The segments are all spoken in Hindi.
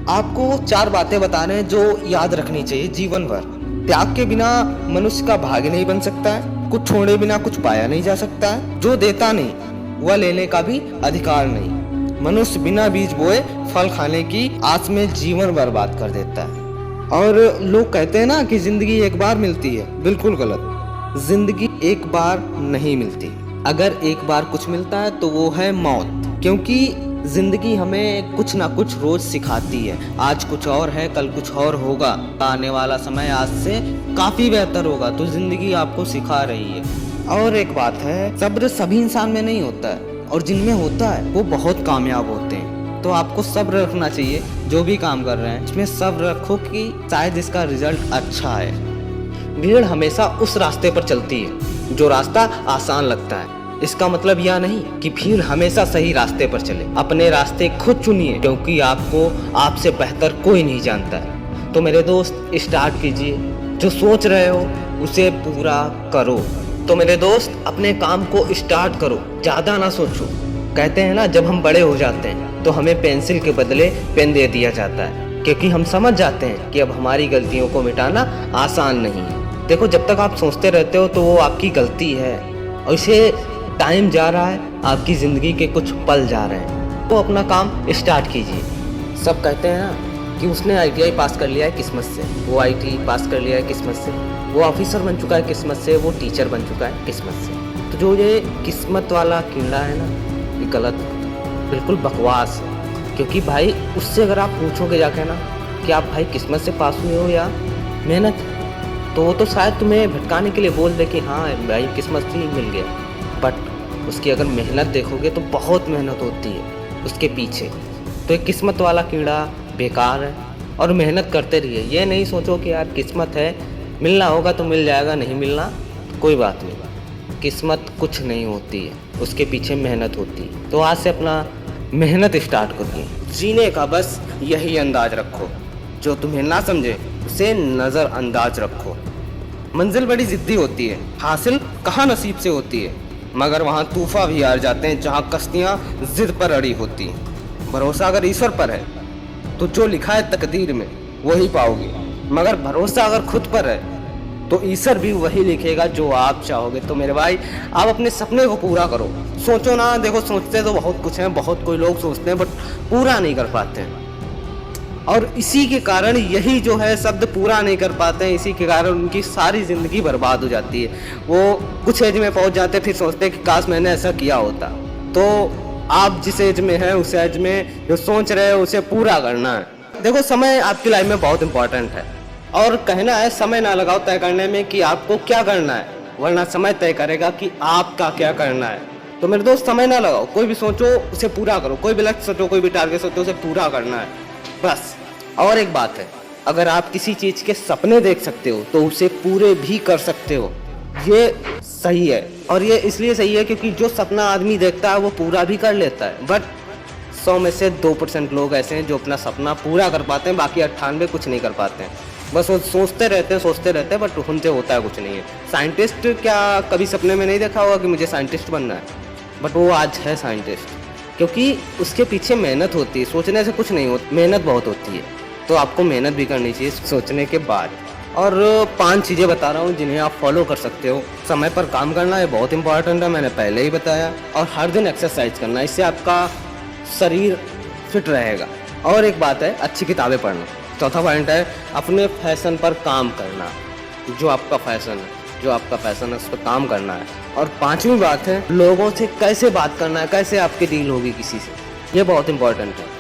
आपको 4 बातें बता रहे हैं जो याद रखनी चाहिए जीवन भर। त्याग के बिना मनुष्य का भाग्य नहीं बन सकता है, कुछ छोड़े बिना कुछ पाया नहीं जा सकता है, जो देता नहीं वह लेने का भी अधिकार नहीं। मनुष्य बिना बीज बोए फल खाने की आस में जीवन बर्बाद कर देता है। और लोग कहते हैं ना कि जिंदगी एक बार मिलती है, बिल्कुल गलत। जिंदगी एक बार नहीं मिलती। अगर एक बार कुछ मिलता है तो वो है मौत, क्योंकि जिंदगी हमें कुछ ना कुछ रोज सिखाती है। आज कुछ और है, कल कुछ और होगा, आने वाला समय आज से काफी बेहतर होगा, तो जिंदगी आपको सिखा रही है। और एक बात है, सब्र सभी इंसान में नहीं होता है, और जिनमें होता है वो बहुत कामयाब होते हैं। तो आपको सब्र रखना चाहिए, जो भी काम कर रहे हैं इसमें सब्र रखो कि शायद इसका रिजल्ट अच्छा है। भीड़ हमेशा उस रास्ते पर चलती है जो रास्ता आसान लगता है। इसका मतलब यह नहीं कि भीड़ हमेशा सही रास्ते पर चले। अपने रास्ते खुद चुनिए, क्योंकि आपको आपसे बेहतर कोई नहीं जानता है। तो मेरे दोस्त स्टार्ट कीजिए, जो सोच रहे हो उसे पूरा करो। तो मेरे दोस्त अपने काम को स्टार्ट करो, ज़्यादा ना सोचो। कहते हैं ना, जब हम बड़े हो जाते हैं तो हमें पेंसिल के बदले पेन दे दिया जाता है, क्योंकि हम समझ जाते हैं कि अब हमारी गलतियों को मिटाना आसान नहीं है। देखो, जब तक आप सोचते रहते हो तो वो आपकी गलती है, और इसे टाइम जा रहा है, आपकी ज़िंदगी के कुछ पल जा रहे हैं, तो अपना काम स्टार्ट कीजिए। सब कहते हैं ना कि उसने ITI पास कर लिया है किस्मत से, वो ITI पास कर लिया है किस्मत से, वो ऑफिसर बन चुका है किस्मत से, वो टीचर बन चुका है किस्मत से। तो जो ये किस्मत वाला कीड़ा है ना, ये गलत है, बिल्कुल बकवास है। क्योंकि भाई उससे अगर आप पूछोगे जाके ना कि आप भाई किस्मत से पास हुए हो या मेहनत, तो वो तो शायद तुम्हें भटकाने के लिए बोल दे कि हाँ भाई किस्मत से ही मिल गया। बट उसकी अगर मेहनत देखोगे तो बहुत मेहनत होती है उसके पीछे। तो एक किस्मत वाला कीड़ा बेकार है, और मेहनत करते रहिए। ये नहीं सोचो कि यार किस्मत है, मिलना होगा तो मिल जाएगा, नहीं मिलना तो कोई बात नहीं। किस्मत कुछ नहीं होती है, उसके पीछे मेहनत होती है। तो आज से अपना मेहनत स्टार्ट करिए। जीने का बस यही अंदाज रखो, जो तुम्हें ना समझे उसे नज़रअंदाज रखो। मंजिल बड़ी ज़िद्दी होती है, हासिल कहाँ नसीब से होती है, मगर वहाँ तूफ़ान भी आ जाते हैं जहाँ कश्तियाँ ज़िद पर अड़ी होती हैं। भरोसा अगर ईश्वर पर है तो जो लिखा है तकदीर में वही पाओगे, मगर भरोसा अगर खुद पर है तो ईश्वर भी वही लिखेगा जो आप चाहोगे। तो मेरे भाई, आप अपने सपने को पूरा करो। सोचो ना, देखो सोचते तो बहुत कुछ हैं, बहुत कोई लोग सोचते हैं बट पूरा नहीं कर पाते हैं, और इसी के कारण यही जो है शब्द पूरा नहीं कर पाते हैं, इसी के कारण उनकी सारी ज़िंदगी बर्बाद हो जाती है। वो कुछ एज में पहुंच जाते फिर सोचते हैं कि काश मैंने ऐसा किया होता। तो आप जिस एज में हैं उस एज में जो सोच रहे हो उसे पूरा करना है। देखो, समय आपकी लाइफ में बहुत इंपॉर्टेंट है, और कहना है समय ना लगाओ तय करने में कि आपको क्या करना है, वरना समय तय करेगा कि आपका क्या करना है। तो मेरे दोस्त, समय ना लगाओ, कोई भी सोचो उसे पूरा करो, कोई भी लक्ष्य सोचो, कोई भी टारगेट सोचो, उसे पूरा करना है बस। और एक बात है, अगर आप किसी चीज़ के सपने देख सकते हो तो उसे पूरे भी कर सकते हो। ये सही है, और ये इसलिए सही है क्योंकि जो सपना आदमी देखता है वो पूरा भी कर लेता है। बट 100 में से 2% लोग ऐसे हैं जो अपना सपना पूरा कर पाते हैं, बाकी 98 कुछ नहीं कर पाते हैं। बस वो सोचते रहते हैं बट उनसे होता है कुछ नहीं है। साइंटिस्ट क्या कभी सपने में नहीं देखा होगा कि मुझे साइंटिस्ट बनना है, बट वो आज है साइंटिस्ट, क्योंकि उसके पीछे मेहनत होती है। सोचने से कुछ नहीं होता, मेहनत बहुत होती है। तो आपको मेहनत भी करनी चाहिए सोचने के बाद। और 5 चीज़ें बता रहा हूँ जिन्हें आप फॉलो कर सकते हो। समय पर काम करना है, बहुत इंपॉर्टेंट है, मैंने पहले ही बताया। और हर दिन एक्सरसाइज करना, इससे आपका शरीर फिट रहेगा। और एक बात है, अच्छी किताबें पढ़ना। चौथा पॉइंट है, अपने फैशन पर काम करना। जो आपका फैशन है उस पर काम करना है। और 5वीं बात है, लोगों से कैसे बात करना है, कैसे आपकी डील होगी किसी से, ये बहुत इंपॉर्टेंट है।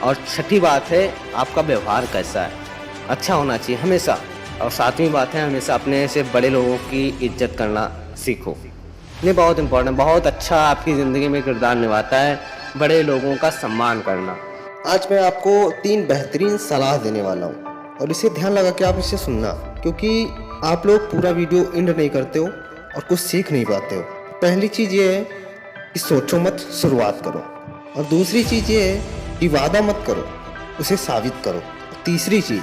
और 6ठी बात है, आपका व्यवहार कैसा है, अच्छा होना चाहिए हमेशा। और 7वीं बात है, हमेशा अपने से बड़े लोगों की इज्जत करना सीखो। ये बहुत इंपॉर्टेंट, बहुत अच्छा आपकी ज़िंदगी में किरदार निभाता है बड़े लोगों का सम्मान करना। आज मैं आपको 3 बेहतरीन सलाह देने वाला हूँ, और इसे ध्यान लगा के आप इसे सुनना, क्योंकि आप लोग पूरा वीडियो एंड नहीं करते हो और कुछ सीख नहीं पाते हो। पहली चीज़ ये है कि सोचो मत, शुरुआत करो। और दूसरी चीज़ ये है कि वादा मत करो, उसे साबित करो। तीसरी चीज़,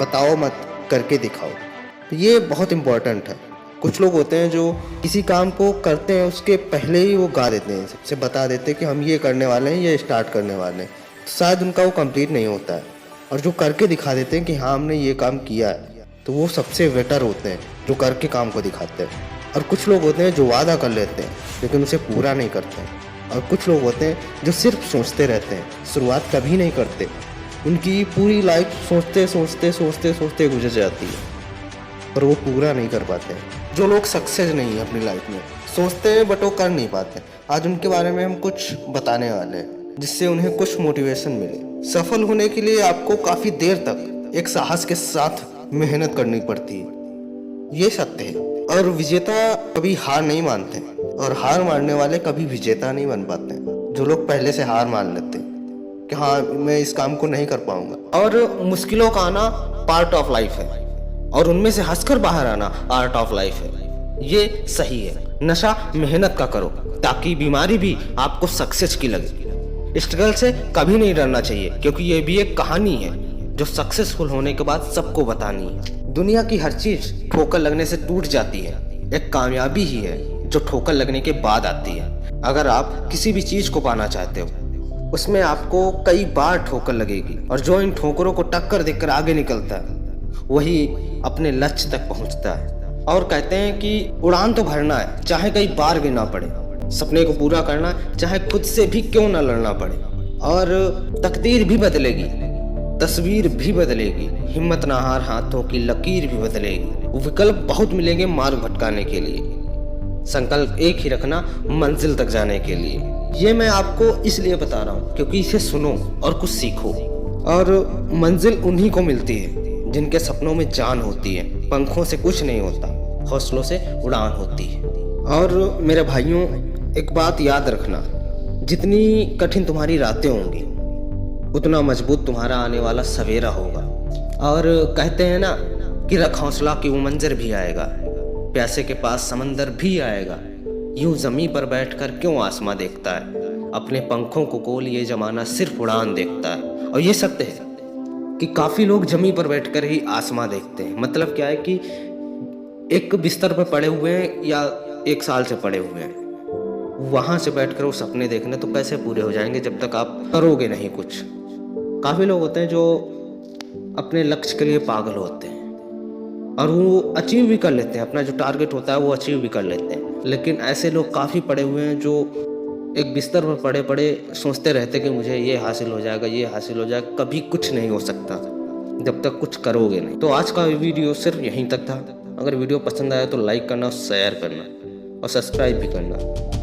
बताओ मत, करके दिखाओ। तो ये बहुत इम्पोर्टेंट है। कुछ लोग होते हैं जो किसी काम को करते हैं उसके पहले ही वो गा देते हैं, सबसे बता देते हैं कि हम ये करने वाले हैं, ये स्टार्ट करने वाले हैं, तो शायद उनका वो कंप्लीट नहीं होता है। और जो करके दिखा देते हैं कि हाँ हमने ये काम किया है, तो वो सबसे बेटर होते हैं जो करके काम को दिखाते हैं। और कुछ लोग होते हैं जो वादा कर लेते हैं लेकिन उसे पूरा नहीं करते हैं। और कुछ लोग होते हैं जो सिर्फ सोचते रहते हैं, शुरुआत कभी नहीं करते। उनकी पूरी लाइफ सोचते सोचते सोचते सोचते गुजर जाती है पर वो पूरा नहीं कर पाते हैं। जो लोग सक्सेस नहीं है अपनी लाइफ में, सोचते हैं बट वो कर नहीं पाते, आज उनके बारे में हम कुछ बताने वाले हैं जिससे उन्हें कुछ मोटिवेशन मिले। सफल होने के लिए आपको काफ़ी देर तक एक साहस के साथ मेहनत करनी पड़ती है, ये सत्य है। और विजेता कभी हार नहीं मानते और हार मानने वाले कभी विजेता नहीं बन पाते। जो लोग पहले से हार मान लेते हैं कि हाँ मैं इस काम को नहीं कर पाऊंगा। और मुश्किलों का आना पार्ट ऑफ लाइफ है और उनमें से हंसकर बाहर आना आर्ट ऑफ लाइफ है, ये सही है। नशा मेहनत का करो ताकि बीमारी भी आपको सक्सेस की लगे। स्ट्रगल से कभी नहीं डरना चाहिए क्योंकि ये भी एक कहानी है जो सक्सेसफुल होने के बाद सबको बतानी है। दुनिया की हर चीज ठोकर लगने से टूट जाती है, एक कामयाबी ही है जो ठोकर लगने के बाद आती है। अगर आप किसी भी चीज को पाना चाहते हो उसमें आपको कई बार ठोकर लगेगी और जो इन ठोकरों को टक्कर देकर आगे निकलता है वही अपने लक्ष्य तक पहुंचता है। और कहते हैं कि उड़ान तो भरना है चाहे कई बार गिरना पड़े, सपने को पूरा करना चाहे खुद से भी क्यों ना लड़ना पड़े। और तकदीर भी बदलेगी, तस्वीर भी बदलेगी, हिम्मत ना हार हाथों की लकीर भी बदलेगी। विकल्प बहुत मिलेंगे मार्ग भटकाने के लिए, संकल्प एक ही रखना मंजिल तक जाने के लिए। ये मैं आपको इसलिए बता रहा हूँ क्योंकि इसे सुनो और कुछ सीखो। और मंजिल उन्हीं को मिलती है जिनके सपनों में जान होती है, पंखों से कुछ नहीं होता, हौसलों से उड़ान होती है। और मेरे भाइयों एक बात याद रखना, जितनी कठिन तुम्हारी रातें होंगी उतना मजबूत तुम्हारा आने वाला सवेरा होगा। और कहते हैं ना कि रख हौसला कि वो मंजर भी आएगा, प्यासे के पास समंदर भी आएगा, यूं जमीन पर बैठकर क्यों आसमां देखता है, अपने पंखों को खोल ये जमाना सिर्फ उड़ान देखता है। और ये सत्य है कि काफ़ी लोग जमीन पर बैठकर ही आसमां देखते हैं। मतलब क्या है कि एक बिस्तर पर पड़े हुए हैं या 1 साल से पड़े हुए हैं, वहाँ से बैठकर वो सपने देखने तो कैसे पूरे हो जाएंगे जब तक आप करोगे नहीं कुछ। काफ़ी लोग होते हैं जो अपने लक्ष्य के लिए पागल होते हैं और वो अचीव भी कर लेते हैं, अपना जो टारगेट होता है वो अचीव भी कर लेते हैं। लेकिन ऐसे लोग काफ़ी पड़े हुए हैं जो एक बिस्तर पर पड़े पड़े सोचते रहते कि मुझे ये हासिल हो जाएगा, ये हासिल हो जाएगा। कभी कुछ नहीं हो सकता जब तक कुछ करोगे नहीं। तो आज का वीडियो सिर्फ यहीं तक था। अगर वीडियो पसंद आया तो लाइक करना, शेयर करना और सब्सक्राइब भी करना।